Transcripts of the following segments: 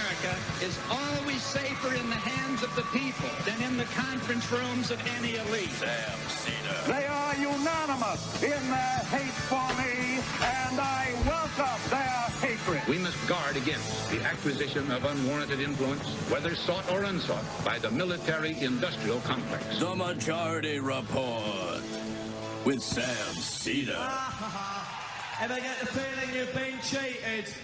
America is always safer in the hands of the people than in the conference rooms of any elite. Sam Seder. They are unanimous in their hate for me, and I welcome their hatred. We must guard against the acquisition of unwarranted influence, whether sought or unsought, by the military-industrial complex. The Majority Report with Sam Seder. Ever get the feeling you've been cheated?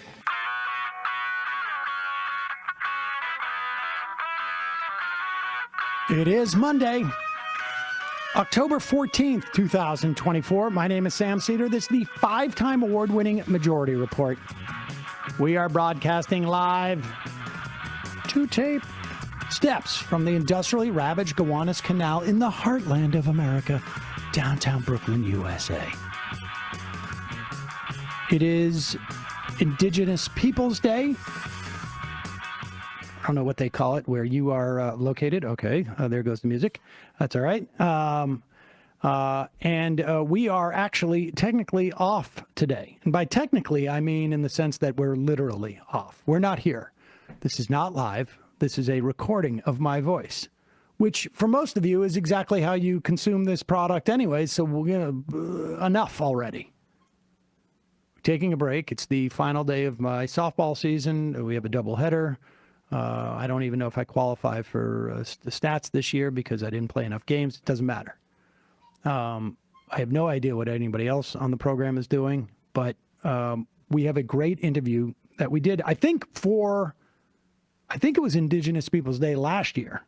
It is Monday, October 14th, 2024. My name is Sam Seder. This is the five-time award-winning Majority Report. We are broadcasting live to tape steps from the industrially ravaged Gowanus Canal in the heartland of America, downtown Brooklyn, USA. It is Indigenous Peoples Day. I don't know what they call it where you are located. Okay, there goes the music. That's all right. And we are actually technically off today. And by technically, I mean in the sense that we're literally off. We're not here. This is not live. This is a recording of my voice, which for most of you is exactly how you consume this product anyway. So we're enough already. Taking a break. It's the final day of my softball season. We have a doubleheader. I don't even know if I qualify for the stats this year because I didn't play enough games. It doesn't matter. I have no idea what anybody else on the program is doing, but we have a great interview that we did, I think it was Indigenous Peoples Day last year.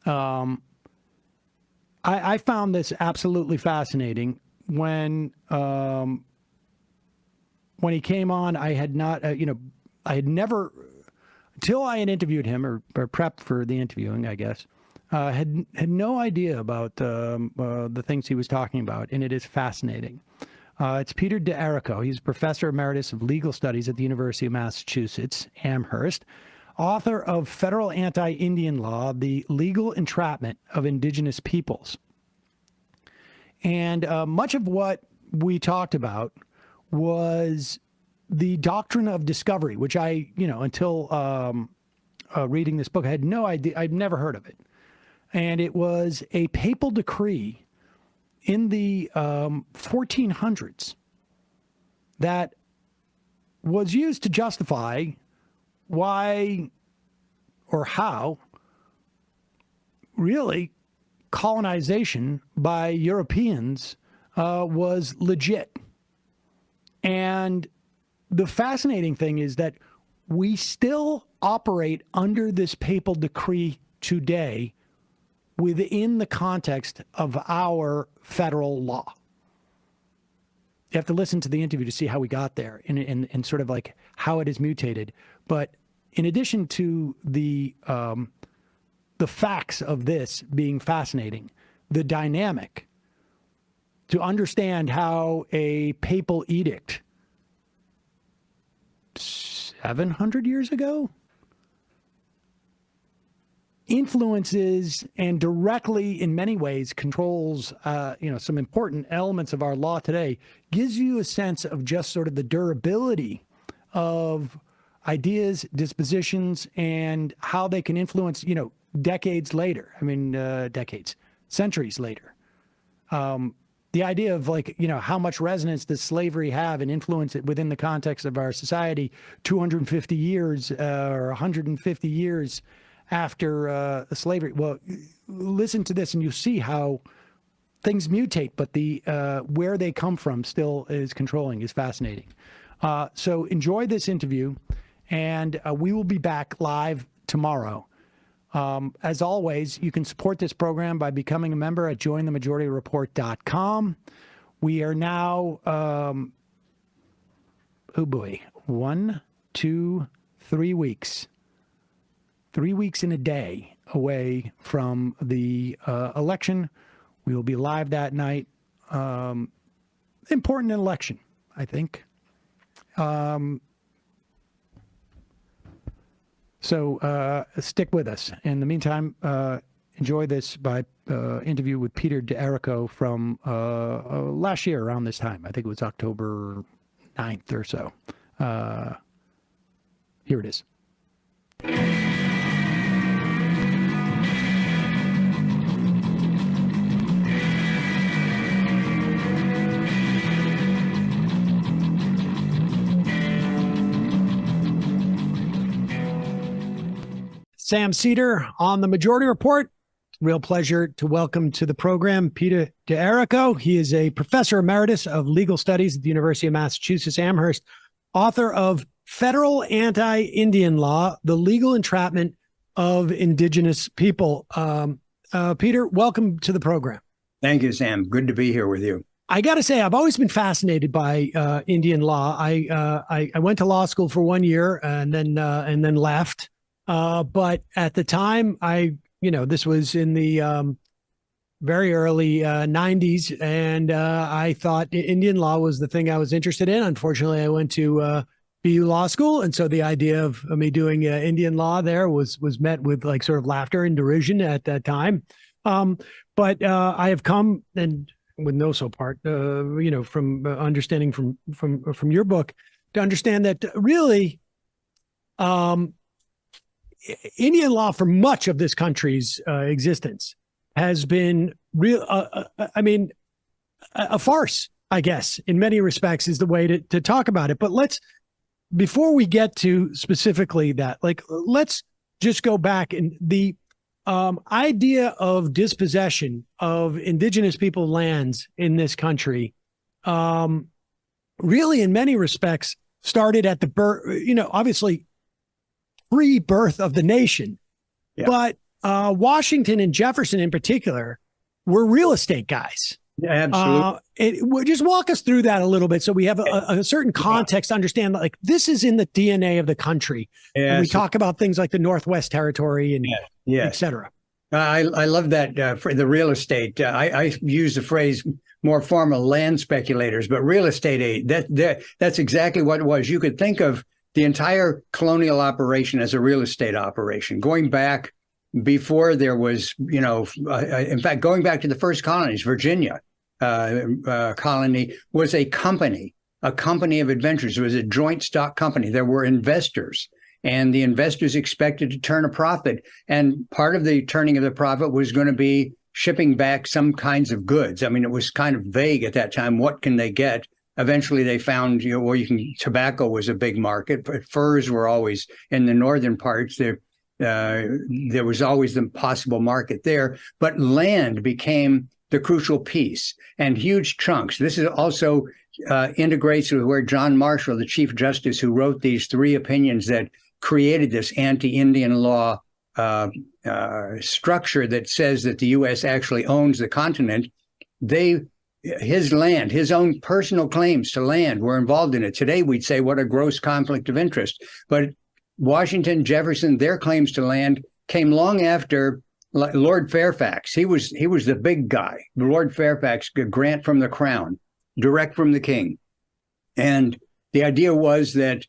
I found this absolutely fascinating. When he came on, I had not, I had never... Until I had interviewed him or prepped for the interviewing, I guess, had no idea about the things he was talking about, and it is fascinating. It's Peter D'Errico. He's professor emeritus of legal studies at the University of Massachusetts, Amherst, author of Federal Anti-Indian Law, the Legal Entrapment of Indigenous Peoples. And much of what we talked about was the doctrine of discovery, which I, until reading this book, I had no idea. I'd never heard of it. And it was a papal decree in the 1400s that was used to justify why or how really colonization by Europeans was legit. And the fascinating thing is that we still operate under this papal decree today within the context of our federal law. You have to listen to the interview to see how we got there and sort of like how it is mutated. But in addition to the facts of this being fascinating, the dynamic to understand how a papal edict 700 years ago influences and directly in many ways controls some important elements of our law today, gives you a sense of just sort of the durability of ideas, dispositions, and how they can influence decades later. Centuries later. The idea of how much resonance does slavery have and influence it within the context of our society 250 years or 150 years after slavery. Well, listen to this and you see how things mutate, but the where they come from still is controlling, is fascinating. So enjoy this interview, and we will be back live tomorrow. As always, you can support this program by becoming a member at jointhemajorityreport.com. We are now, 1, 2, 3 weeks. 3 weeks and a day away from the election. We will be live that night. Important election, I think. So stick with us. In the meantime, enjoy this interview with Peter D'Errico from last year around this time. I think it was October 9th or so. Here it is. Sam Seder on the Majority Report. Real pleasure to welcome to the program Peter D'Errico. He is a professor emeritus of legal studies at the University of Massachusetts Amherst, author of Federal Anti-Indian Law, the Legal Entrapment of Indigenous People. Peter, welcome to the program. Thank you, Sam. Good to be here with you. I got to say, I've always been fascinated by Indian law. I went to law school for 1 year and then left. But at the time, this was in the very early 90s, and I thought Indian law was the thing I was interested in. Unfortunately, I went to BU Law School, and so the idea of me doing Indian law there was met with like sort of laughter and derision at that time. But I have come, and with no so part, from understanding from your book, to understand that really, Indian law for much of this country's existence has been a farce, I guess, in many respects is the way to talk about it. But before we get to specifically that, let's just go back. And the idea of dispossession of indigenous people lands in this country really in many respects started at the birth, obviously pre-birth of the nation. Yeah. But Washington and Jefferson in particular were real estate guys. Yeah, absolutely. Just walk us through that a little bit so we have a certain context to understand that this is in the DNA of the country. Yeah, and we talk about things like the Northwest Territory and et cetera. I love that for the real estate. I use the phrase more formal land speculators, but real estate aid, that's exactly what it was. You could think of the entire colonial operation as a real estate operation, going back before there was, in fact, going back to the first colonies. Virginia colony was a company of adventurers. It was a joint stock company. There were investors, and the investors expected to turn a profit. And part of the turning of the profit was going to be shipping back some kinds of goods. I mean, it was kind of vague at that time. What can they get? Eventually, they found, tobacco was a big market, but furs were always in the northern parts. There was always the possible market there, but land became the crucial piece, and huge chunks. This is also integrates with where John Marshall, the Chief Justice, who wrote these 3 opinions that created this anti-Indian law structure that says that the U.S. actually owns the continent. His land, his own personal claims to land were involved in it. Today, we'd say what a gross conflict of interest. But Washington, Jefferson, their claims to land came long after Lord Fairfax. He was the big guy. Lord Fairfax, a grant from the crown, direct from the king. And the idea was that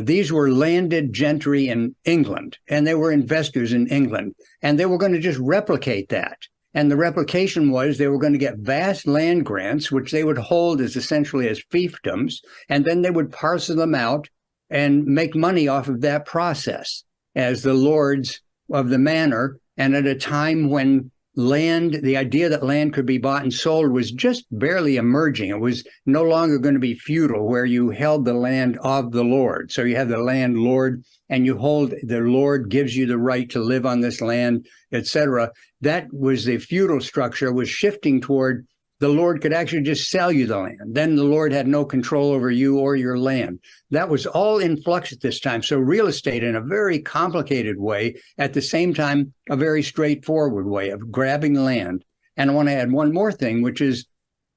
these were landed gentry in England, and they were investors in England, and they were going to just replicate that. And the replication was they were going to get vast land grants, which they would hold as essentially as fiefdoms, and then they would parcel them out and make money off of that process as the lords of the manor. And at a time when the idea that land could be bought and sold was just barely emerging. It was no longer going to be feudal, where you held the land of the lord. So you have the landlord, and the lord gives you the right to live on this land, etc. That was the feudal structure, was shifting toward the lord could actually just sell you the land. Then the lord had no control over you or your land. That was all in flux at this time. So real estate, in a very complicated way, at the same time, a very straightforward way of grabbing land. And I want to add one more thing, which is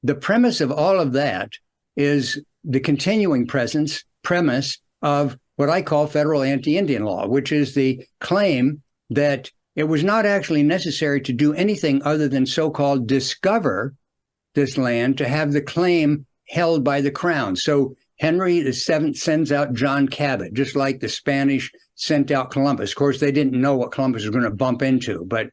the premise of all of that is the continuing premise of what I call federal anti-Indian law, which is the claim that it was not actually necessary to do anything other than so-called discover this land to have the claim held by the crown. So Henry VII sends out John Cabot, just like the Spanish sent out Columbus. Of course, they didn't know what Columbus was going to bump into, but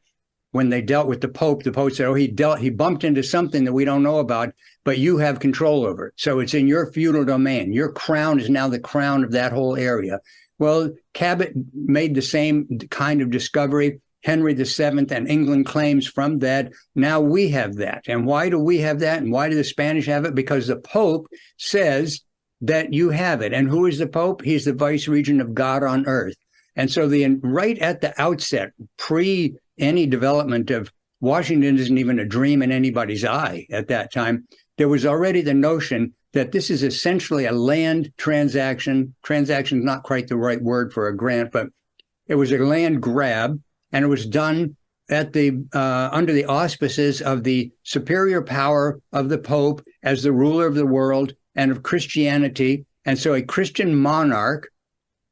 when they dealt with the Pope said, he bumped into something that we don't know about, but you have control over it. So it's in your feudal domain. Your crown is now the crown of that whole area. Well, Cabot made the same kind of discovery. Henry VII and England claims from that. Now we have that. And why do we have that? And why do the Spanish have it? Because the Pope says that you have it. And who is the Pope? He's the vice regent of God on earth. And so right at the outset, pre any development of Washington isn't even a dream in anybody's eye at that time, there was already the notion that this is essentially a land transaction. Transaction is not quite the right word for a grant, but it was a land grab, and it was done at the under the auspices of the superior power of the Pope as the ruler of the world and of Christianity. And so a Christian monarch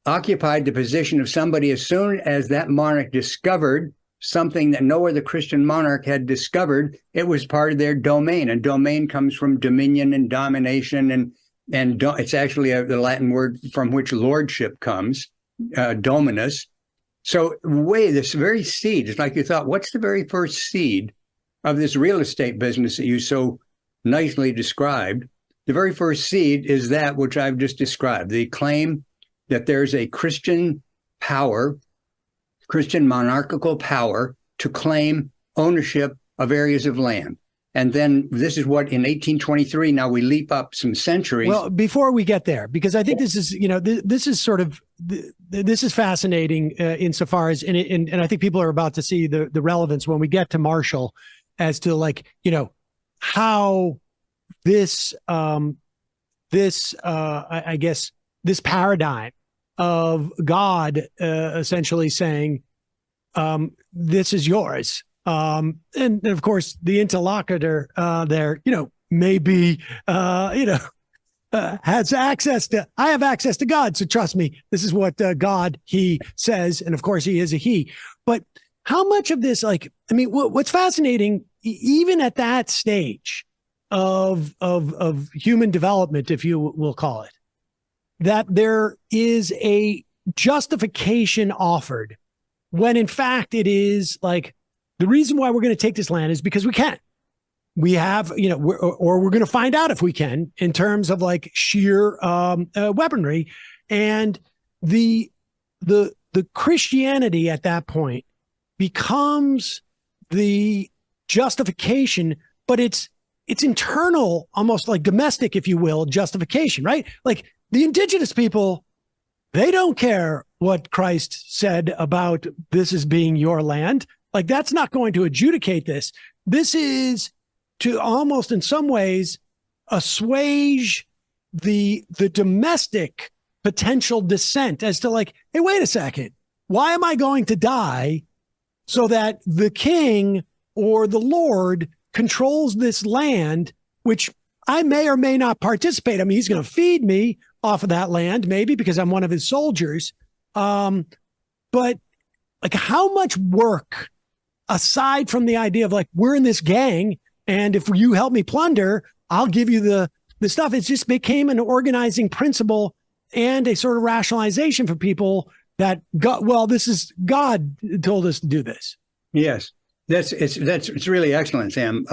occupied the position of somebody as soon as that monarch discovered something that no other Christian monarch had discovered. It was part of their domain, and domain comes from dominion and domination, and it's actually the Latin word from which lordship comes, dominus. So this very seed, it's like you thought, what's the very first seed of this real estate business that you so nicely described? The very first seed is that which I've just described, the claim that there's a Christian power, Christian monarchical power to claim ownership of areas of land. And then this is what in 1823, now we leap up some centuries. Well, before we get there, because I think this is, this is sort of, this is fascinating insofar as, and I think people are about to see the relevance when we get to Marshall as to how this, I guess, this paradigm of God essentially saying, this is yours. And of course, the interlocutor there, maybe, has access to, I have access to God. So trust me, this is what God, he says. And of course, he is a he. But how much of this, what's fascinating, even at that stage of human development, if you will call it, that there is a justification offered when in fact it is like the reason why we're going to take this land is because we can. We have, we're going to find out if we can in terms of like sheer weaponry, and the Christianity at that point becomes the justification, but it's internal, almost like domestic, if you will, justification, right? Like the indigenous people, they don't care what Christ said about this as being your land. Like that's not going to adjudicate this. This is to almost in some ways assuage the domestic potential dissent as to like, hey, wait a second. Why am I going to die so that the king or the Lord controls this land, which I may or may not participate. I mean, he's going to feed me off of that land, maybe because I'm one of his soldiers. But like how much work aside from the idea of like, we're in this gang, and if you help me plunder, I'll give you the stuff. It just became an organizing principle and a sort of rationalization for people that God, this is God told us to do this. Yes, it's really excellent, Sam.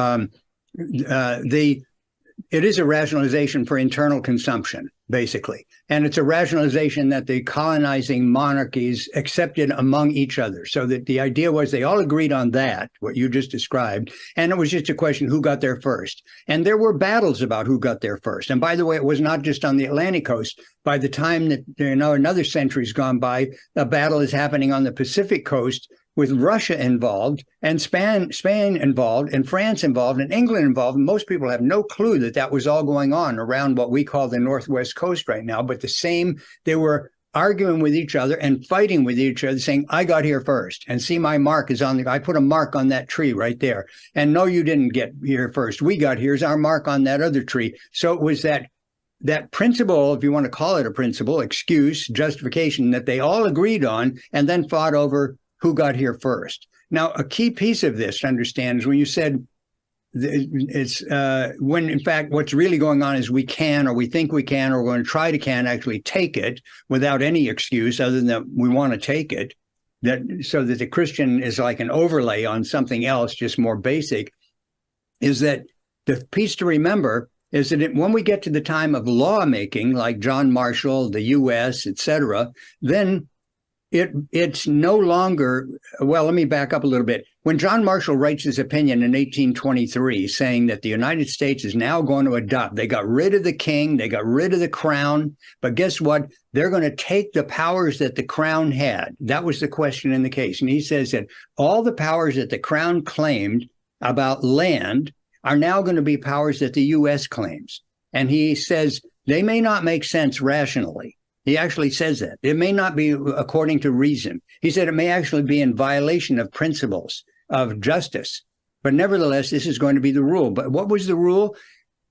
It is a rationalization for internal consumption, basically. And it's a rationalization that the colonizing monarchies accepted among each other. So that the idea was they all agreed on that, what you just described. And it was just a question who got there first. And there were battles about who got there first. And by the way, it was not just on the Atlantic coast. By the time that another century's gone by, a battle is happening on the Pacific coast with Russia involved and Spain involved and France involved and England involved. And most people have no clue that was all going on around what we call the Northwest Coast right now. But they were arguing with each other and fighting with each other, saying, I got here first. And see, my mark is I put a mark on that tree right there. And no, you didn't get here first. We got here's our mark on that other tree. So it was that principle, if you want to call it a principle, excuse, justification that they all agreed on and then fought over who got here first. Now, a key piece of this to understand is when you said it's when in fact what's really going on is we can, or we think we can, or we're going to try to actually take it without any excuse other than that we want to take it. So that the Christian is like an overlay on something else, just more basic. Is that the piece to remember is that when we get to the time of lawmaking, like John Marshall, the U.S., et cetera, then it's no longer, well, let me back up a little bit. When John Marshall writes his opinion in 1823 saying that the United States is now going to adopt, they got rid of the king, they got rid of the crown, but guess what? They're going to take the powers that the crown had. That was the question in the case. And he says that all the powers that the crown claimed about land are now going to be powers that the U.S. claims. And he says they may not make sense rationally. He actually says that. It may not be according to reason. He said it may actually be in violation of principles of justice. But nevertheless, this is going to be the rule. But what was the rule?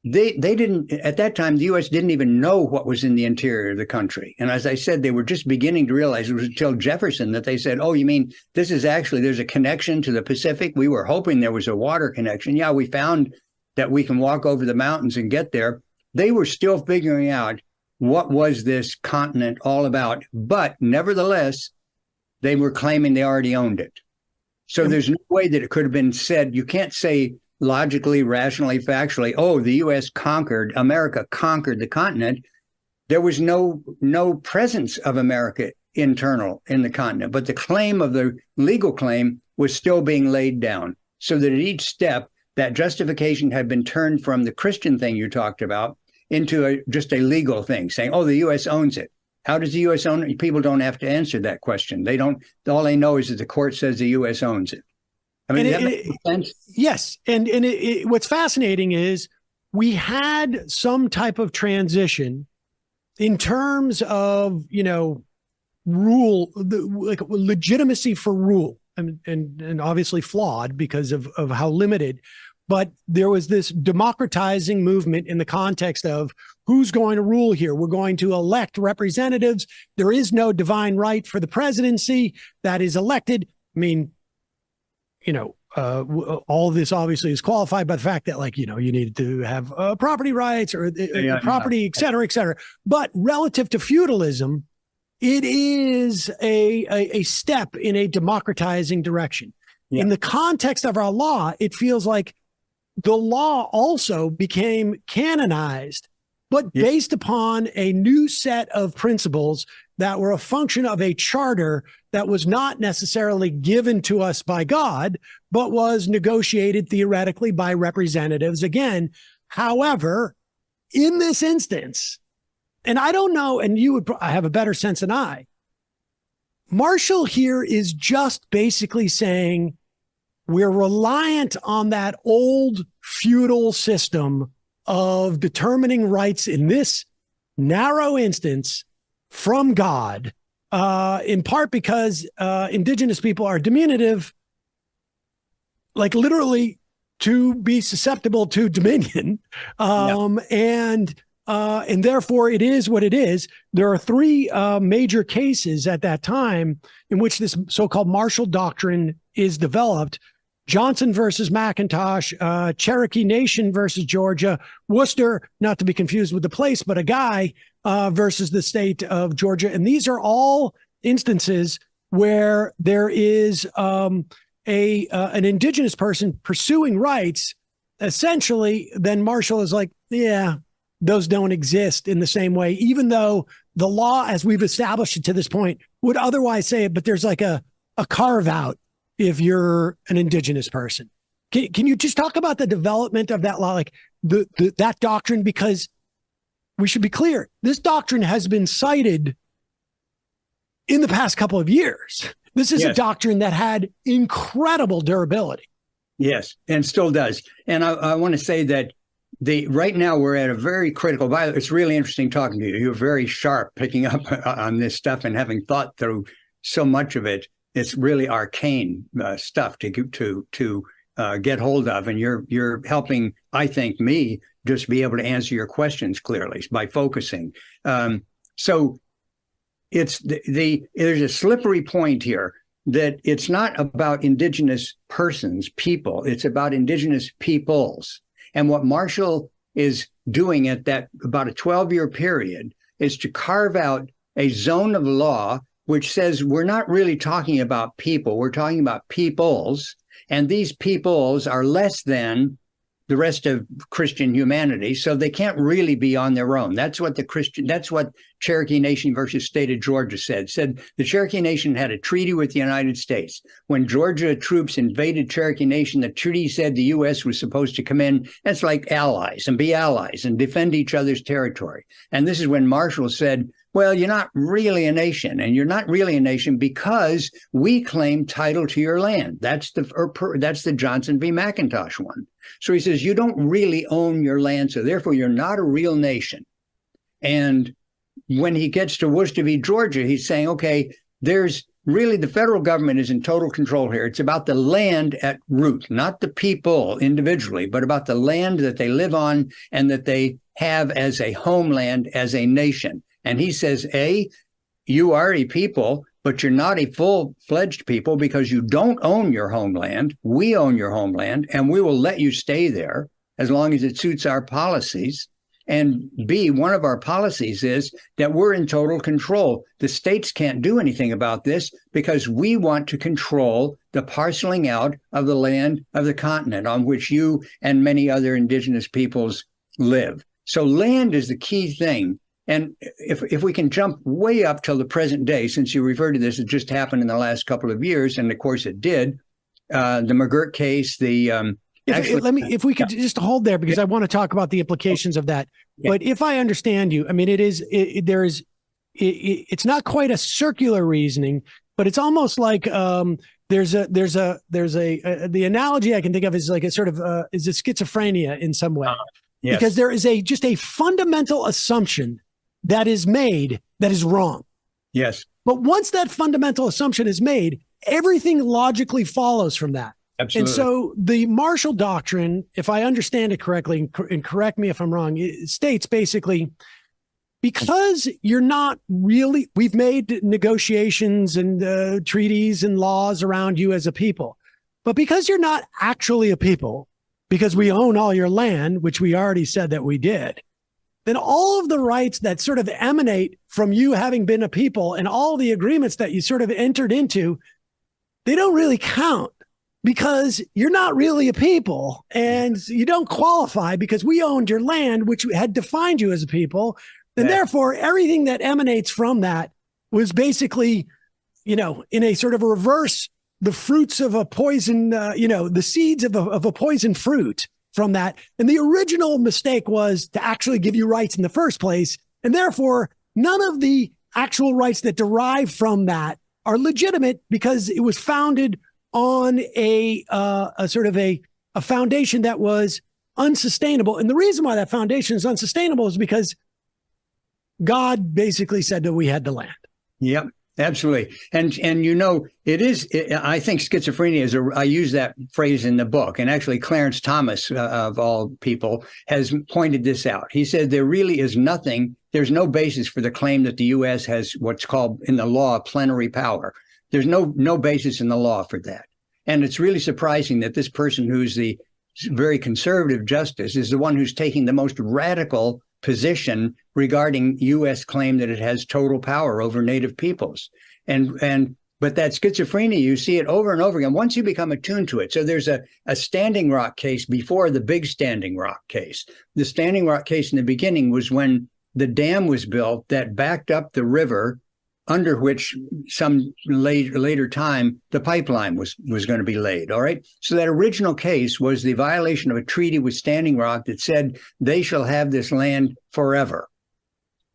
They didn't, at that time, the U.S. didn't even know what was in the interior of the country. And as I said, they were just beginning to realize, it was until Jefferson that they said, oh, you mean this is actually, there's a connection to the Pacific? We were hoping there was a water connection. Yeah, we found that we can walk over the mountains and get there. They were still figuring out what was this continent all about? But nevertheless, they were claiming they already owned it. So there's no way that it could have been said. You can't say logically, rationally, factually, oh, the U.S. conquered, America conquered the continent. There was no presence of America internal in the continent. But the claim of the legal claim was still being laid down. So that at each step, that justification had been turned from the Christian thing you talked about into just a legal thing, saying, oh, the U.S. owns it. How does the U.S. own it? People don't have to answer that question. They don't. All they know is that the court says the U.S. owns it. I mean, that makes sense? Yes. And what's fascinating is we had some type of transition in terms of, rule, like legitimacy for rule, and obviously flawed because of how limited. But there was this democratizing movement in the context of who's going to rule here. We're going to elect representatives. There is no divine right for the presidency that is elected. I mean, all of this obviously is qualified by the fact that, you needed to have property rights or property, et cetera, et cetera. But relative to feudalism, it is a step in a democratizing direction. Yeah. In the context of our law, it feels like the law also became canonized, but based upon a new set of principles that were a function of a charter that was not necessarily given to us by God, but was negotiated theoretically by representatives again. However, in this instance, and I don't know, and you would have a better sense than I, Marshall here is just basically saying, we're reliant on that old feudal system of determining rights in this narrow instance from God, in part because indigenous people are diminutive, like literally to be susceptible to dominion. And therefore it is what it is. There are three major cases at that time in which this so-called Marshall Doctrine is developed. Johnson versus McIntosh, Cherokee Nation versus Georgia, Worcester, not to be confused with the place, but a guy versus the state of Georgia. And these are all instances where there is an indigenous person pursuing rights. Essentially, then Marshall is like, yeah, those don't exist in the same way, even though the law, as we've established it to this point, would otherwise say it, but there's like a carve out if you're an indigenous person. Can you just talk about the development of that law, like that doctrine? Because we should be clear, this doctrine has been cited in the past couple of years. This is a doctrine that had incredible durability. Yes, and still does. And I want to say that right now we're at a very critical. It's really interesting talking to you. You're very sharp picking up on this stuff and having thought through so much of it. It's really arcane stuff to get hold of, and you're helping, I think, me just be able to answer your questions clearly by focusing. So it's there's a slippery point here that it's not about indigenous persons, people. It's about indigenous peoples. And what Marshall is doing at that about a 12-year period is to carve out a zone of law which says we're not really talking about people, we're talking about peoples, and these peoples are less than the rest of Christian humanity, so they can't really be on their own. That's what Cherokee Nation versus State of Georgia said the Cherokee Nation had a treaty with the United States. When Georgia troops invaded Cherokee Nation, the treaty said the U.S. was supposed to come in as like allies and be allies and defend each other's territory. And this is when Marshall said, well, you're not really a nation, and you're not really a nation because we claim title to your land. That's the Johnson v. McIntosh one. So he says, you don't really own your land, so therefore you're not a real nation. And when he gets to Worcester v. Georgia, he's saying, okay, there's really the federal government is in total control here. It's about the land at root, not the people individually, but about the land that they live on and that they have as a homeland, as a nation. And he says, you are a people, but you're not a full-fledged people because you don't own your homeland. We own your homeland, and we will let you stay there as long as it suits our policies. And B, one of our policies is that we're in total control. The states can't do anything about this because we want to control the parceling out of the land of the continent on which you and many other indigenous peoples live. So land is the key thing. And if we can jump way up till the present day, since you referred to this, it just happened in the last couple of years, and of course it did. The McGirt case, if we could just hold there, because I want to talk about the implications of that. Yeah. But if I understand you, I mean, it's not quite a circular reasoning, but it's almost like the analogy I can think of is like a sort of is a schizophrenia in some way, yes. Because there is just a fundamental assumption that is made that is wrong. Yes. But once that fundamental assumption is made, everything logically follows from that. Absolutely. And so the Marshall Doctrine, if I understand it correctly, and correct me if I'm wrong, it states basically, because you're not really, we've made negotiations and treaties and laws around you as a people, but because you're not actually a people, because we own all your land, which we already said that we did, then all of the rights that sort of emanate from you having been a people and all the agreements that you sort of entered into, they don't really count because you're not really a people and you don't qualify because we owned your land, which had defined you as a people. And therefore, everything that emanates from that was basically, in a sort of a reverse, the fruits of a poison, the seeds of a poison fruit from that. And the original mistake was to actually give you rights in the first place. And therefore, none of the actual rights that derive from that are legitimate because it was founded on a sort of a foundation that was unsustainable. And the reason why that foundation is unsustainable is because God basically said that we had the land. Yep. Absolutely. And it is, I think schizophrenia I use that phrase in the book. And actually Clarence Thomas, of all people, has pointed this out. He said there really is nothing, there's no basis for the claim that the U.S. has what's called in the law plenary power. There's no basis in the law for that. And it's really surprising that this person who's the very conservative justice is the one who's taking the most radical position regarding U.S. claim that it has total power over Native peoples. But that schizophrenia, you see it over and over again once you become attuned to it. So there's a Standing Rock case before the big Standing Rock case. The Standing Rock case in the beginning was when the dam was built that backed up the river under which some later time the pipeline was going to be laid. All right. So that original case was the violation of a treaty with Standing Rock that said they shall have this land forever.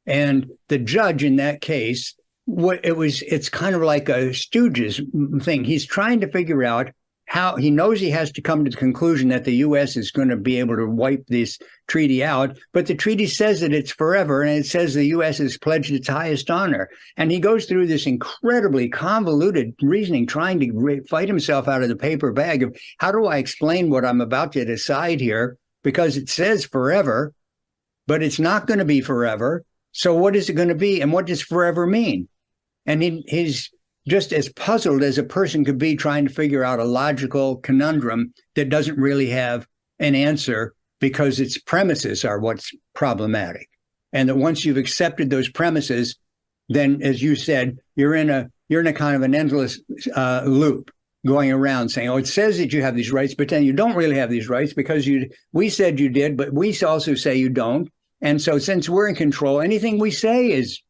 And the judge in that case, it's kind of like a Stooges thing. He's trying to figure out how he knows he has to come to the conclusion that the U.S. is going to be able to wipe this treaty out. But the treaty says that it's forever, and it says the U.S. has pledged its highest honor. And he goes through this incredibly convoluted reasoning, trying to fight himself out of the paper bag of how do I explain what I'm about to decide here? Because it says forever, but it's not going to be forever. So what is it going to be? And what does forever mean? And he's just as puzzled as a person could be trying to figure out a logical conundrum that doesn't really have an answer because its premises are what's problematic. And that once you've accepted those premises, then, as you said, you're in a kind of an endless loop going around saying, oh, it says that you have these rights, but then you don't really have these rights because we said you did, but we also say you don't. And so since we're in control, anything we say is,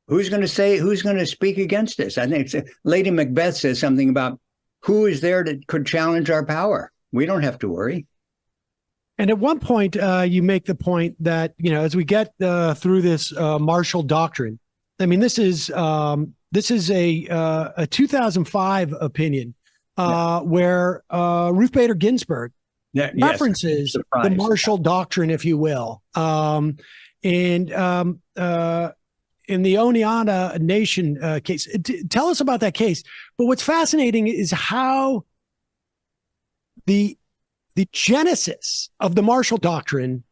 who's going to speak against us? I think Lady Macbeth says something about who is there that could challenge our power. We don't have to worry. And at one point, you make the point that, as we get through this Marshall Doctrine, I mean, this is a 2005 opinion where Ruth Bader Ginsburg references the Marshall Doctrine, if you will. And in the Oneida Nation case, tell us about that case. But what's fascinating is how the genesis of the Marshall Doctrine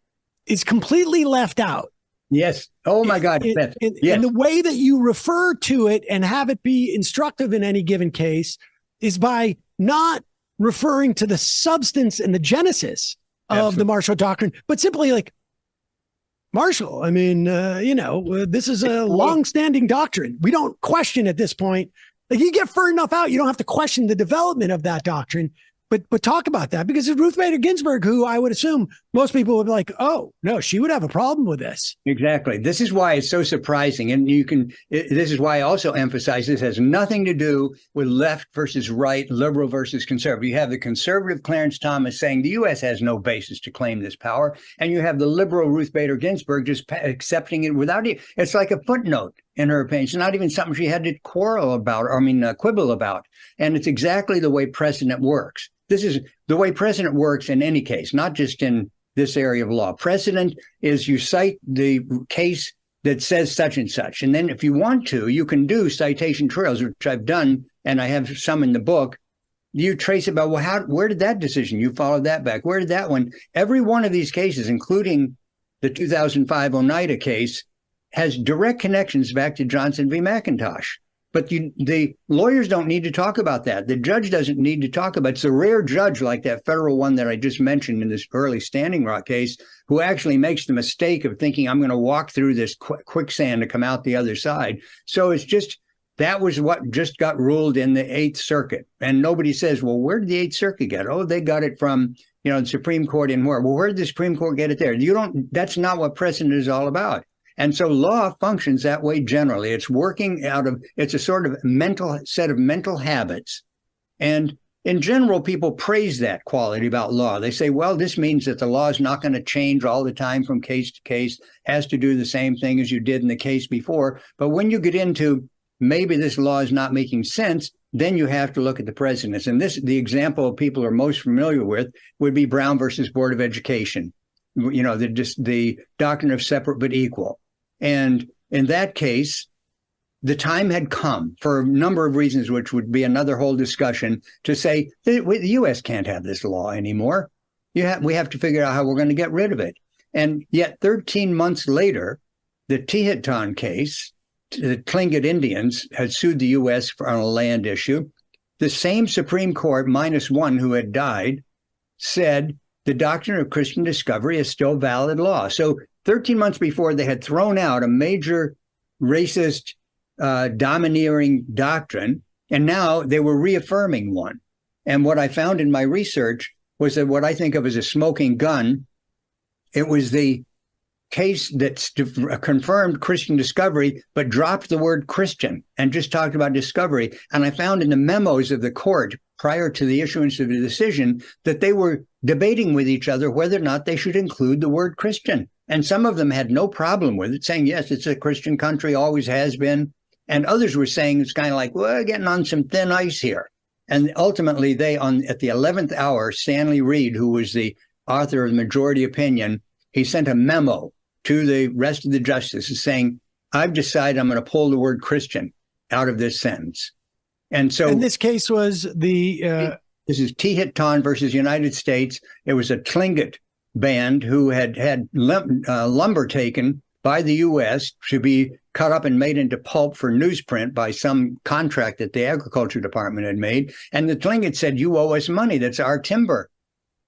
is completely left out. Yes. Oh, my God. And the way that you refer to it and have it be instructive in any given case is by not referring to the substance and the genesis of the Marshall Doctrine, but simply like, Marshall, I mean, this is a long-standing doctrine. We don't question at this point. Like, you get far enough out, you don't have to question the development of that doctrine. But talk about that, because it's Ruth Bader Ginsburg, who I would assume most people would be like, oh, no, she would have a problem with this. Exactly. This is why it's so surprising. And this is why I also emphasize this has nothing to do with left versus right, liberal versus conservative. You have the conservative Clarence Thomas saying the U.S. has no basis to claim this power. And you have the liberal Ruth Bader Ginsburg just accepting it without it. It's like a footnote in her opinion. It's not even something she had to quibble about. And it's exactly the way precedent works. This is the way precedent works in any case, not just in this area of law. Precedent is you cite the case that says such and such. And then if you want to, you can do citation trails, which I've done, and I have some in the book. You trace about, well, where did that decision? You followed that back. Where did that one? Every one of these cases, including the 2005 Oneida case, has direct connections back to Johnson v. McIntosh. But the lawyers don't need to talk about that. The judge doesn't need to talk about it. It's a rare judge like that federal one that I just mentioned in this early Standing Rock case who actually makes the mistake of thinking I'm going to walk through this quicksand to come out the other side. So it's just, that was what just got ruled in the Eighth Circuit. And nobody says, well, where did the Eighth Circuit get it? Oh, they got it from, the Supreme Court in where? Well, where did the Supreme Court get it there? That's not what precedent is all about. And so law functions that way generally. It's it's a sort of set of mental habits. And in general, people praise that quality about law. They say, well, this means that the law is not going to change all the time from case to case, has to do the same thing as you did in the case before. But when you get into maybe this law is not making sense, then you have to look at the precedents. And the example people are most familiar with would be Brown versus Board of Education. The doctrine of separate but equal. And in that case, the time had come for a number of reasons, which would be another whole discussion, to say the U.S. can't have this law anymore. We have to figure out how we're going to get rid of it. And yet 13 months later, the Tehitan case, the Tlingit Indians had sued the U.S. on a land issue. The same Supreme Court, minus one who had died, said the doctrine of Christian discovery is still valid law. So 13 months before, they had thrown out a major racist, domineering doctrine, and now they were reaffirming one. And what I found in my research was that what I think of as a smoking gun, it was the case that confirmed Christian discovery, but dropped the word Christian and just talked about discovery. And I found in the memos of the court prior to the issuance of the decision that they were debating with each other whether or not they should include the word Christian. And some of them had no problem with it, saying, yes, it's a Christian country, always has been. And others were saying it's kind of like, well, we're getting on some thin ice here. And ultimately, at the 11th hour, Stanley Reed, who was the author of the majority opinion, he sent a memo to the rest of the justices saying, I've decided I'm going to pull the word Christian out of this sentence. And so, and this case was this is Tehitan versus United States. It was a Tlingit band who had lumber taken by the U.S. to be cut up and made into pulp for newsprint by some contract that the Agriculture Department had made. And the Tlingit said, you owe us money. That's our timber.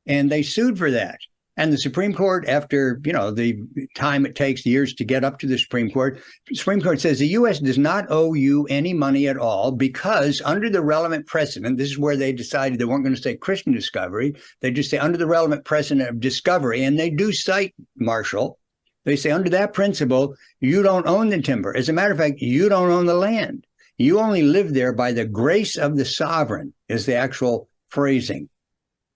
And they sued for that. And the Supreme Court, after, the time it takes, years to get up to the Supreme Court says the U.S. does not owe you any money at all because under the relevant precedent, this is where they decided they weren't going to say Christian discovery. They just say under the relevant precedent of discovery. And they do cite Marshall. They say under that principle, you don't own the timber. As a matter of fact, you don't own the land. You only live there by the grace of the sovereign is the actual phrasing.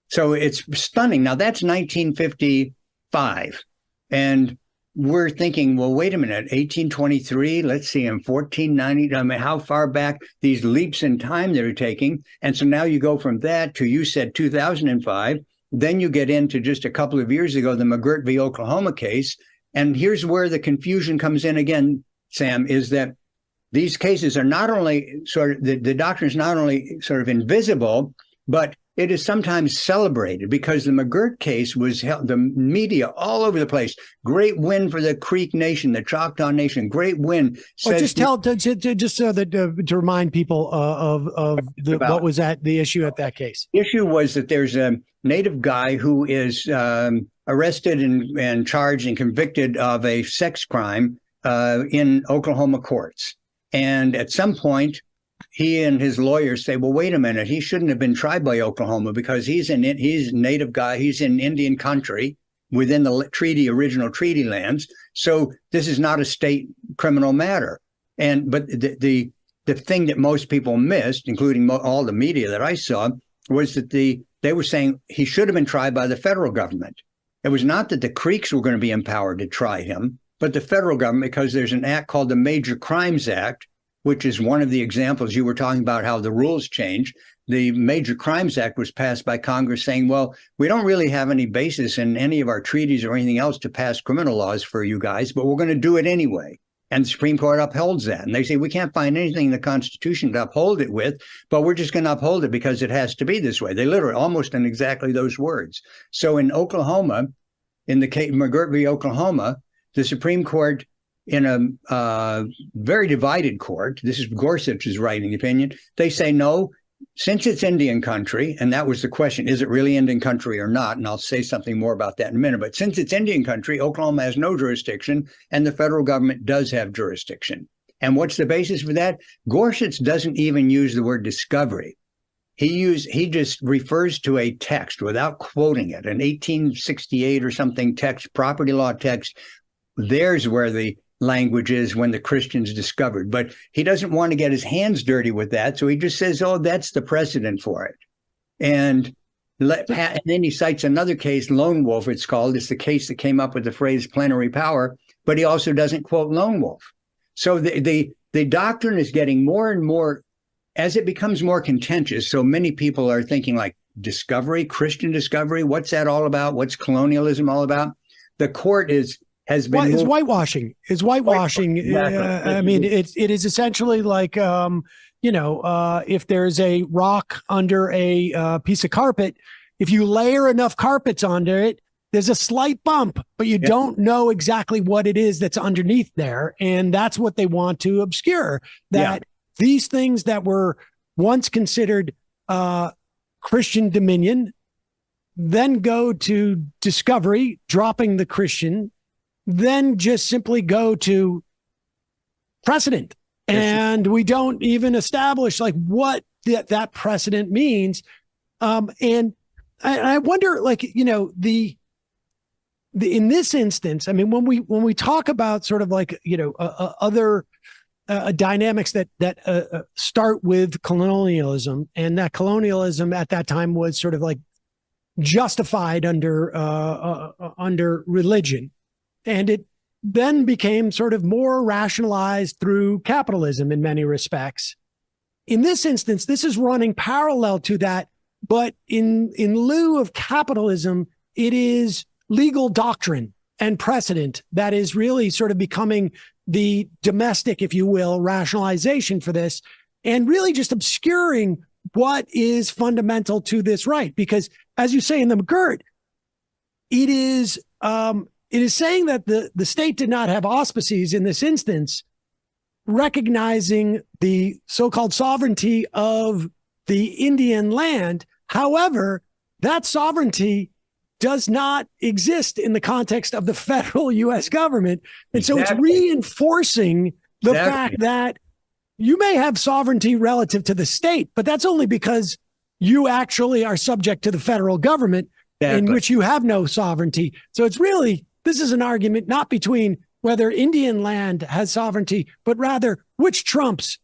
So it's stunning. Now, that's 1955. And we're thinking, well, wait a minute, 1823, let's see, in 1490, I mean, how far back these leaps in time they're taking. And so now you go from that to, you said 2005. Then you get into just a couple of years ago, the McGirt v. Oklahoma case. And here's where the confusion comes in again, Sam, is that these cases are not only the doctrine is not only sort of invisible, but it is sometimes celebrated because the McGirt case was held, the media all over the place. Great win for the Creek Nation, the Choctaw Nation. Great win. Just so that to remind people what was the issue at that case. The issue was that there's a Native guy who is arrested and charged and convicted of a sex crime in Oklahoma courts. And at some point, he and his lawyers say, well, wait a minute, he shouldn't have been tried by Oklahoma because he's a Native guy. He's in Indian country within the original treaty lands. So this is not a state criminal matter. But the thing that most people missed, including all the media that I saw, was that they were saying he should have been tried by the federal government. It was not that the Creeks were going to be empowered to try him, but the federal government, because there's an act called the Major Crimes Act, which is one of the examples you were talking about how the rules change. The Major Crimes Act was passed by Congress saying, well, we don't really have any basis in any of our treaties or anything else to pass criminal laws for you guys, but we're going to do it anyway. And the Supreme Court upholds that. And they say, we can't find anything in the Constitution to uphold it with, but we're just going to uphold it because it has to be this way. They literally, almost in exactly those words. So in Oklahoma, in the case McGirt v. Oklahoma, the Supreme Court, in a very divided court, this is Gorsuch's writing opinion, they say, no, since it's Indian country, and that was the question, is it really Indian country or not? And I'll say something more about that in a minute. But since it's Indian country, Oklahoma has no jurisdiction, and the federal government does have jurisdiction. And what's the basis for that? Gorsuch doesn't even use the word discovery. He just refers to a text without quoting it, an 1868 or something text, property law text. There's where the language is when the Christians discovered. But he doesn't want to get his hands dirty with that. So he just says, oh, that's the precedent for it. And then he cites another case, Lone Wolf, it's called. It's the case that came up with the phrase plenary power, but he also doesn't quote Lone Wolf. So the doctrine is getting more and more, as it becomes more contentious. So many people are thinking like discovery, Christian discovery. What's that all about? What's colonialism all about? The court has been is whitewashing. Is whitewashing? Exactly. I mean, it is essentially like if there's a rock under a piece of carpet, if you layer enough carpets onto it, there's a slight bump, but you don't know exactly what it is that's underneath there, and that's what they want to obscure. That these things that were once considered Christian dominion, then go to discovery, dropping the Christian, then just simply go to precedent. And we don't even establish like what that precedent means. And I wonder, like, in this instance, I mean, when we talk about sort of like, other dynamics that start with colonialism, and that colonialism at that time was sort of like justified under religion. And it then became sort of more rationalized through capitalism in many respects. In this instance, this is running parallel to that, but in lieu of capitalism, it is legal doctrine and precedent that is really sort of becoming the domestic, if you will, rationalization for this, and really just obscuring what is fundamental to this right. Because as you say in the McGirt, it is saying that the state did not have auspices in this instance, recognizing the so-called sovereignty of the Indian land. However, that sovereignty does not exist in the context of the federal U.S. government. And so it's reinforcing the fact that you may have sovereignty relative to the state, but that's only because you actually are subject to the federal government in which you have no sovereignty. So it's really, this is an argument not between whether Indian land has sovereignty, but rather which trumps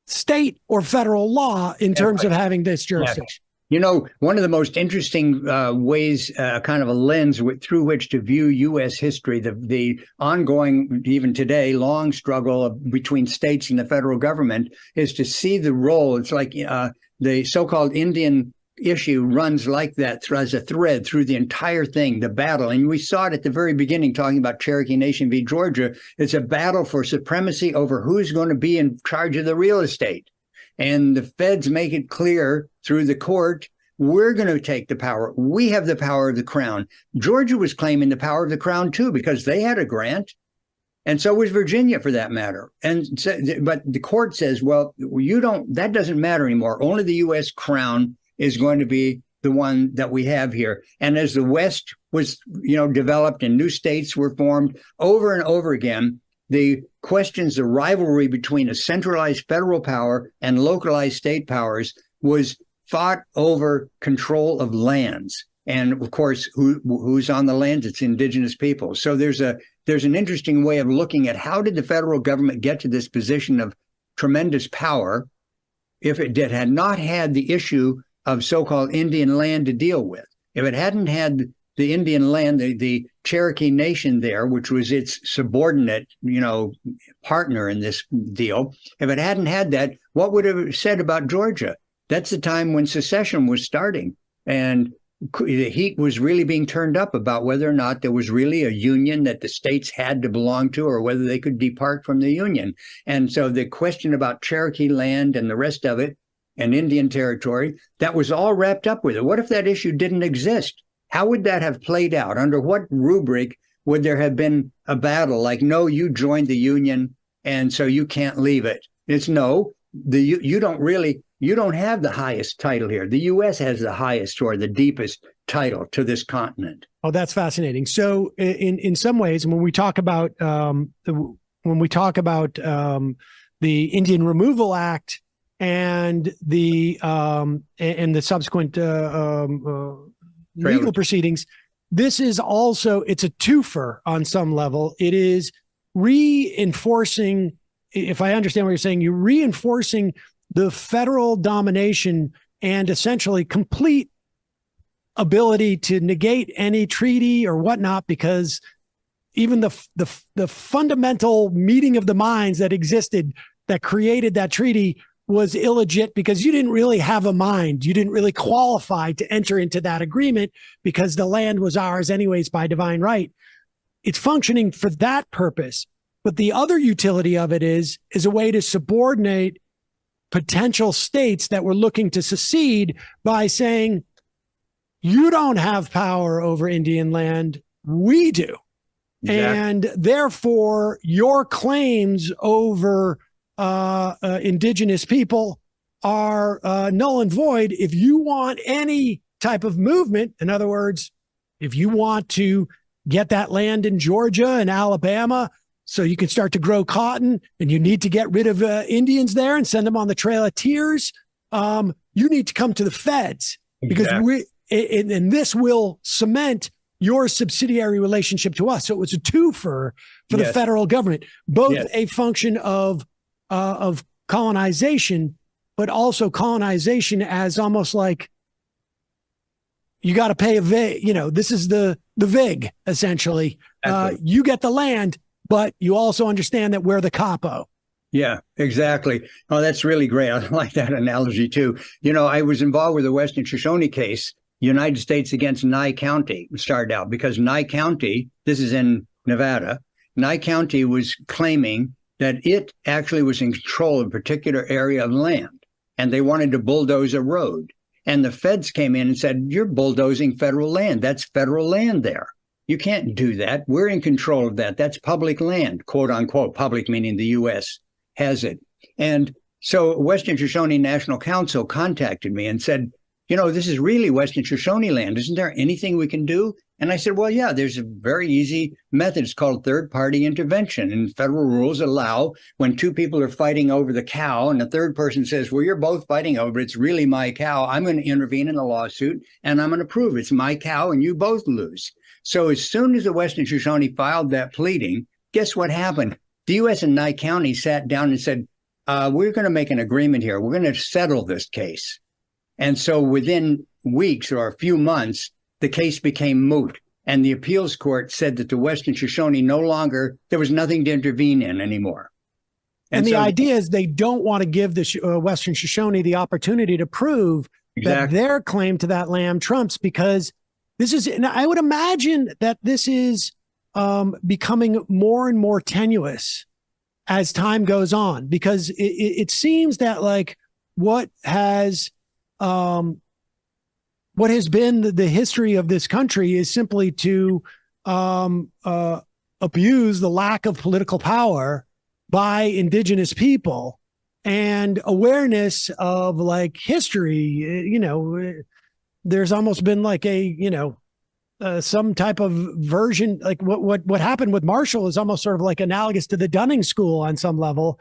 state or federal law in terms of having this jurisdiction. You know, one of the most interesting ways, kind of a lens through which to view U.S. history, the ongoing, even today, long struggle between states and the federal government, is to see the role. It's like the so-called Indian issue runs like that as a thread through the entire thing, the battle. And we saw it at the very beginning, talking about Cherokee Nation v. Georgia. It's a battle for supremacy over who's going to be in charge of the real estate. And the feds make it clear through the court, we're going to take the power. We have the power of the crown. Georgia was claiming the power of the crown, too, because they had a grant. And so was Virginia, for that matter. And so, but the court says, well, that doesn't matter anymore. Only the U.S. crown is going to be the one that we have here. And as the West was, developed and new states were formed over and over again, the questions, the rivalry between a centralized federal power and localized state powers was fought over control of lands. And of course, who's on the land? It's indigenous peoples. So there's an interesting way of looking at how did the federal government get to this position of tremendous power if it had not had the issue of so-called Indian land to deal with. If it hadn't had the Indian land, the Cherokee Nation there, which was its subordinate, partner in this deal, if it hadn't had that, what would it have said about Georgia? That's the time when secession was starting. And the heat was really being turned up about whether or not there was really a union that the states had to belong to, or whether they could depart from the union. And so the question about Cherokee land and the rest of it, and Indian territory, that was all wrapped up with it. What if that issue didn't exist? How would that have played out? Under what rubric would there have been a battle like, no, you joined the union and so you can't leave it? It's no, you don't have the highest title here. The U.S. has the highest or the deepest title to this continent. Oh, that's fascinating. So in some ways, when we talk about the Indian Removal Act and the subsequent legal proceedings, this is also, it's a twofer on some level. It is reinforcing, if I understand what you're saying, you're reinforcing the federal domination and essentially complete ability to negate any treaty or whatnot, because even the fundamental meeting of the minds that existed that created that treaty was illegit, because you didn't really have a mind. You didn't really qualify to enter into that agreement because the land was ours anyways by divine right. It's functioning for that purpose. But the other utility of it is a way to subordinate potential states that were looking to secede by saying, you don't have power over Indian land, we do. Exactly. And therefore, your claims over indigenous people are null and void. If you want any type of movement, in other words, if you want to get that land in Georgia and Alabama so you can start to grow cotton, and you need to get rid of Indians there and send them on the Trail of Tears, you need to come to the feds. Exactly. Because and this will cement your subsidiary relationship to us. So it was a twofer for the federal government, both a function of colonization, but also colonization as almost like you got to pay a VIG. This is the VIG essentially. You get the land, but you also understand that we're the capo. Yeah, exactly. Oh, that's really great. I like that analogy too. I was involved with the Western Shoshone case, United States against Nye County, started out because Nye County, this is in Nevada, Nye County was claiming that it actually was in control of a particular area of land, and they wanted to bulldoze a road. And the feds came in and said, you're bulldozing federal land. That's federal land there. You can't do that. We're in control of that. That's public land, quote unquote, public meaning the U.S. has it. And so Western Shoshone National Council contacted me and said, this is really Western Shoshone land. Isn't there anything we can do? And I said, well, yeah, there's a very easy method. It's called third-party intervention. And federal rules allow when two people are fighting over the cow and the third person says, well, you're both fighting over it. It's really my cow. I'm going to intervene in the lawsuit and I'm going to prove it's my cow and you both lose. So as soon as the Western Shoshone filed that pleading, guess what happened? The U.S. and Nye County sat down and said, we're going to make an agreement here. We're going to settle this case. And so within weeks or a few months, the case became moot. And the appeals court said that the Western Shoshone there was nothing to intervene in anymore. And the idea is they don't want to give the Western Shoshone the opportunity to prove that their claim to that land trumps, because this is, and I would imagine that this is becoming more and more tenuous as time goes on, because it seems that like what has been the history of this country is simply to abuse the lack of political power by indigenous people and awareness of like history. There's almost been like some type of version, like what happened with Marshall is almost sort of like analogous to the Dunning School on some level,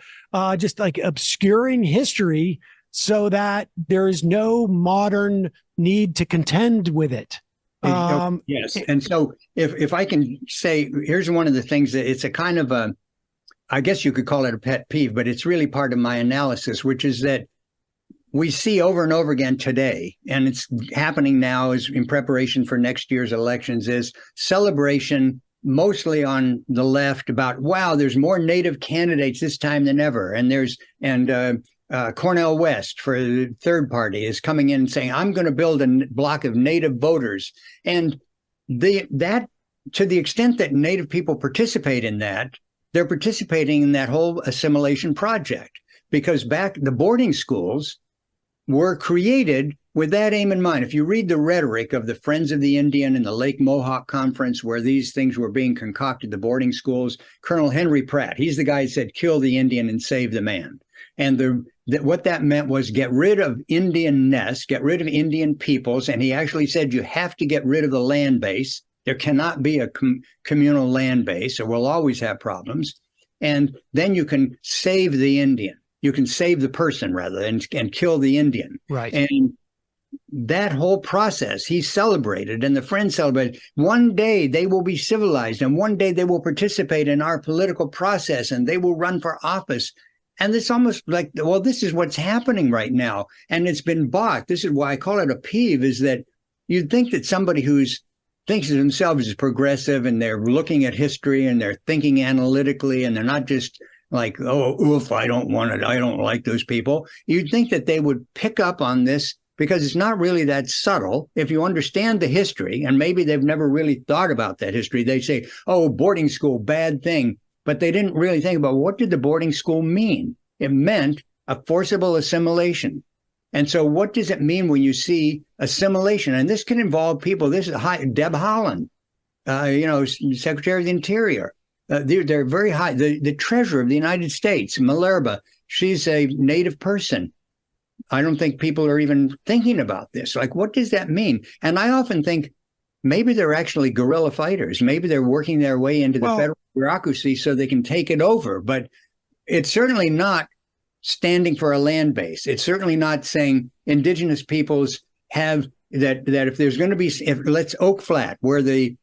just like obscuring history so that there is no modern need to contend with it. Yes. And so if I can say, here's one of the things that it's a kind of I guess you could call it a pet peeve, but it's really part of my analysis, which is that we see over and over again today, and it's happening now as in preparation for next year's elections, is celebration mostly on the left about, wow, there's more Native candidates this time than ever. And Cornel West for the third party is coming in and saying, I'm going to build a block of Native voters. And that to the extent that Native people participate in that, they're participating in that whole assimilation project, because the boarding schools were created with that aim in mind. If you read the rhetoric of the Friends of the Indian and the Lake Mohawk Conference, where these things were being concocted, the boarding schools, Colonel Henry Pratt, he's the guy who said, kill the Indian and save the man. And what that meant was get rid of Indian nests, get rid of Indian peoples. And he actually said, you have to get rid of the land base. There cannot be a communal land base, or we'll always have problems. And then you can save the Indian. You can save the person rather and kill the Indian. Right. And that whole process he celebrated, and the Friends celebrated. One day they will be civilized, and one day they will participate in our political process, and they will run for office. And it's almost like, well, this is what's happening right now. And it's been bought. This is why I call it a peeve, is that you'd think that somebody thinks of themselves as progressive, and they're looking at history and they're thinking analytically, and they're not just like, oh, oof, I don't like those people. You'd think that they would pick up on this, because it's not really that subtle. If you understand the history, and maybe they've never really thought about that history, they say, oh, boarding school, bad thing. But they didn't really think about, what did the boarding school mean? It meant a forcible assimilation. And so what does it mean when you see assimilation? And this can involve people. This is Deb Haaland, Secretary of the Interior. They're very high. The Treasurer of the United States, Malerba, she's a Native person. I don't think people are even thinking about this. Like, what does that mean? And I often think maybe they're actually guerrilla fighters. Maybe they're working their way into the federal bureaucracy so they can take it over. But it's certainly not standing for a land base. It's certainly not saying indigenous peoples have that if there's going to be, let's Oak Flat, where the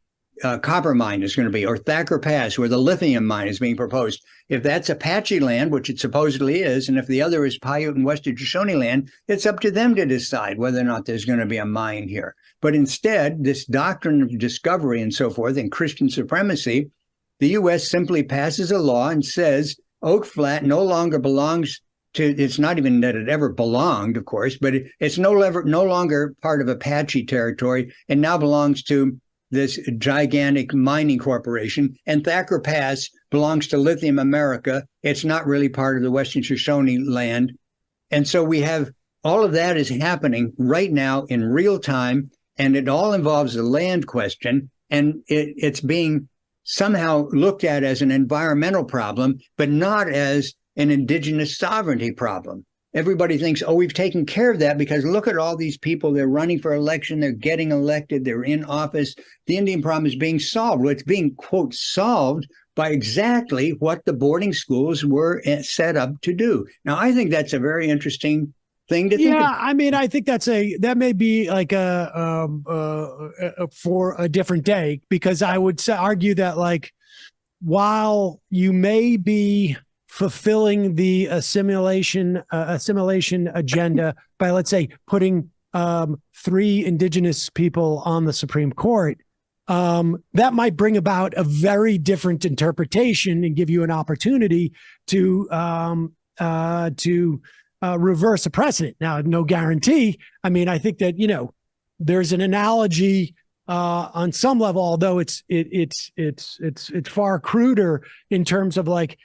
copper mine is going to be, or Thacker Pass, where the lithium mine is being proposed. If that's Apache land, which it supposedly is, and if the other is Paiute and Western Shoshone land, it's up to them to decide whether or not there's going to be a mine here. But instead, this doctrine of discovery and so forth, and Christian supremacy, the U.S. simply passes a law and says Oak Flat no longer belongs to, it's not even that it ever belonged, of course, but it's no longer part of Apache territory, and now belongs to this gigantic mining corporation. And Thacker Pass belongs to Lithium America. It's not really part of the Western Shoshone land. And so we have all of that is happening right now in real time, and it all involves the land question, and it's being somehow looked at as an environmental problem, but not as an indigenous sovereignty problem. everybody thinks, oh, we've taken care of that because look at all these people. They're running for election. They're getting elected. They're in office. The Indian problem is being solved. Well, it's being, quote, solved by exactly what the boarding schools were set up to do. Now, I think that's a very interesting thing to think about. I mean, I think that may be like for a different day, because I would argue that, like, while you may be fulfilling the assimilation agenda by, let's say, putting 3 indigenous people on the Supreme Court, that might bring about a very different interpretation and give you an opportunity to reverse a precedent. Now, no guarantee. I mean, I think that, there's an analogy on some level, although it's far cruder in terms of, like,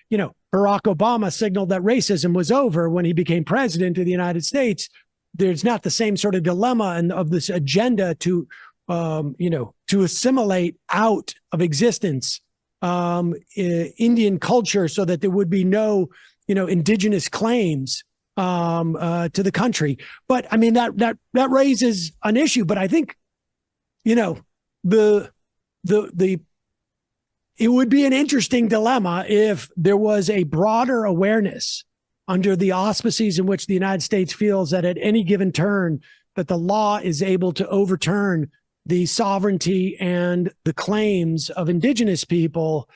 Barack Obama signaled that racism was over when he became president of the United States. There's not the same sort of dilemma of this agenda to assimilate out of existence Indian culture so that there would be no, indigenous claims to the country. But I mean, that raises an issue. But I think, it would be an interesting dilemma if there was a broader awareness under the auspices in which the United States feels that at any given turn that the law is able to overturn the sovereignty and the claims of indigenous people.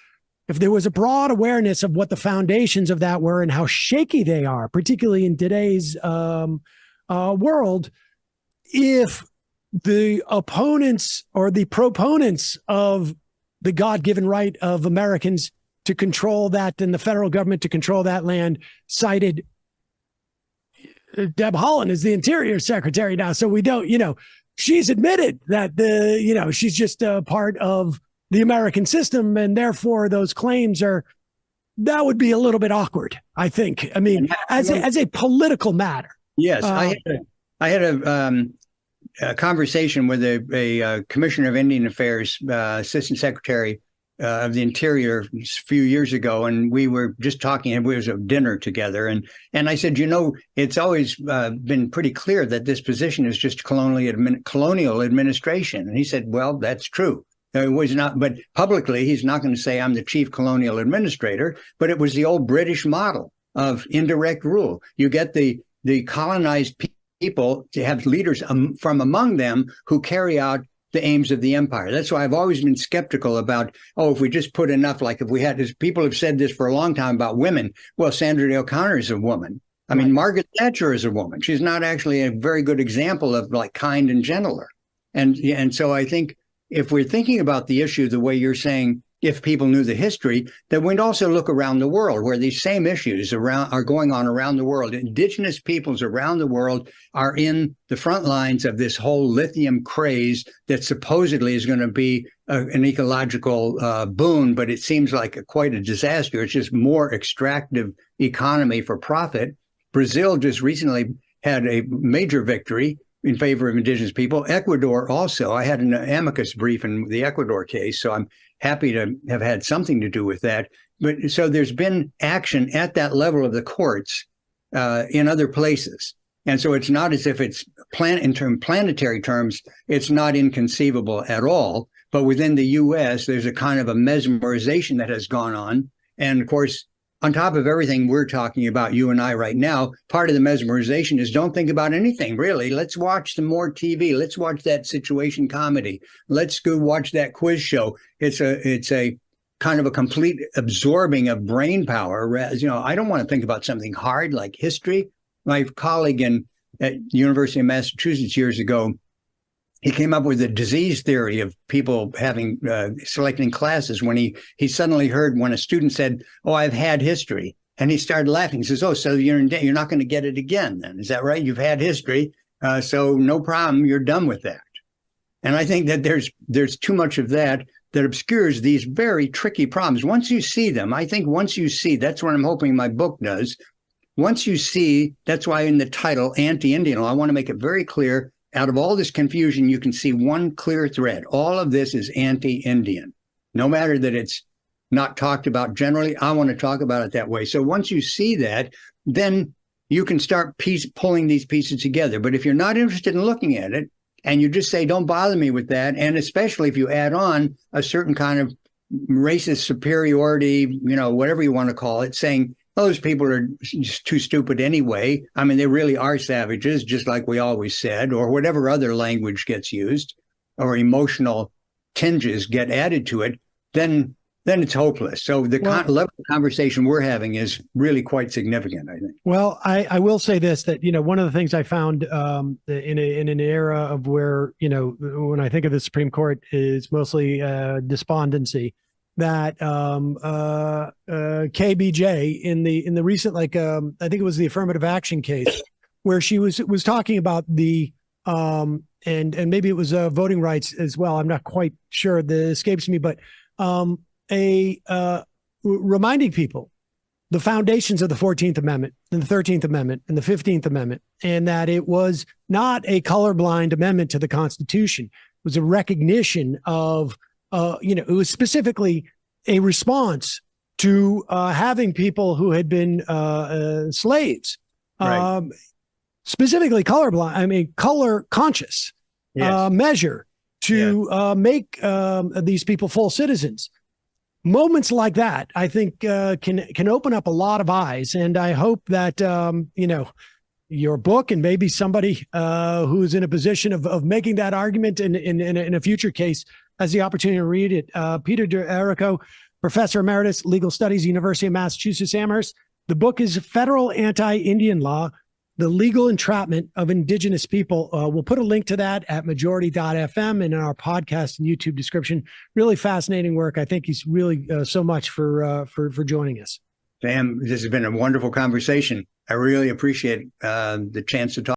If there was a broad awareness of what the foundations of that were and how shaky they are, particularly in today's world, if the opponents or the proponents of the God-given right of Americans to control that and the federal government to control that land cited Deb Haaland as the Interior Secretary now. So we don't, she's admitted that she's just a part of the American system, and therefore those claims that would be a little bit awkward, I think. I mean, as a political matter. Yes, I had a conversation with a commissioner of Indian Affairs, assistant secretary of the Interior a few years ago, and we were just talking, and we was at dinner together, and I said, it's always been pretty clear that this position is just colonial administration, and he said, well, that's true. It was not, but publicly, he's not going to say I'm the chief colonial administrator, but it was the old British model of indirect rule. You get the colonized people to have leaders from among them who carry out the aims of the empire. That's why I've always been skeptical about, if we just put enough, like if we had, as people have said this for a long time about women. Well, Sandra Day O'Connor is a woman. I mean, Margaret Thatcher is a woman. She's not actually a very good example of, like, kind and gentler. And so I think if we're thinking about the issue the way you're saying, if people knew the history, then we'd also look around the world where these same issues are going on around the world. Indigenous peoples around the world are in the front lines of this whole lithium craze that supposedly is going to be an ecological boon, but it seems like quite a disaster. It's just more extractive economy for profit. Brazil just recently had a major victory in favor of indigenous people. Ecuador also. I had an amicus brief in the Ecuador case, so I'm happy to have had something to do with that. But so there's been action at that level of the courts in other places. And so it's not as if it's in planetary terms, it's not inconceivable at all. But within the U.S., there's a kind of a mesmerization that has gone on. And of course, on top of everything we're talking about, you and I right now, part of the mesmerization is don't think about anything, really. Let's watch some more TV. Let's watch that situation comedy. Let's go watch that quiz show. It's a kind of a complete absorbing of brain power. I don't want to think about something hard like history. My colleague at University of Massachusetts years ago, he came up with a disease theory of people having selecting classes when he suddenly heard when a student said, "Oh, I've had history," and he started laughing. He says, "Oh, so you're not going to get it again then? Is that right? You've had history, so no problem. You're done with that." And I think that there's too much of that obscures these very tricky problems. Once you see them, that's what I'm hoping my book does. Once you see, that's why in the title, Anti-Indian Law, I want to make it very clear. Out of all this confusion, you can see one clear thread. All of this is anti-Indian. No matter that it's not talked about generally, I want to talk about it that way. So once you see that, then you can start pulling these pieces together. But if you're not interested in looking at it, and you just say, don't bother me with that, and especially if you add on a certain kind of racist superiority, whatever you want to call it, saying, those people are just too stupid anyway. I mean, they really are savages, just like we always said, or whatever other language gets used, or emotional tinges get added to it, then it's hopeless. So the level of conversation we're having is really quite significant, I think. Well, I will say this, that, one of the things I found in an era of where, when I think of the Supreme Court, is mostly despondency, that KBJ in the recent, I think it was the affirmative action case, where she was talking about the and maybe it was voting rights as well. I'm not quite sure. That escapes me, but reminding people the foundations of the 14th Amendment and the 13th Amendment and the 15th Amendment, and that it was not a colorblind amendment to the Constitution. It was a recognition of, it was specifically a response to having people who had been slaves, Right. Specifically color conscious measure to make these people full citizens. Moments like that, I think, can open up a lot of eyes, and I hope that your book, and maybe somebody who's in a position of making that argument in a future case has the opportunity to read it. Peter D'Errico, Professor Emeritus, Legal Studies, University of Massachusetts, Amherst. The book is Federal Anti-Indian Law: The Legal Entrapment of Indigenous People. We'll put a link to that at majority.fm and in our podcast and YouTube description. Really fascinating work. I thank you really so much for joining us. Sam, this has been a wonderful conversation. I really appreciate the chance to talk.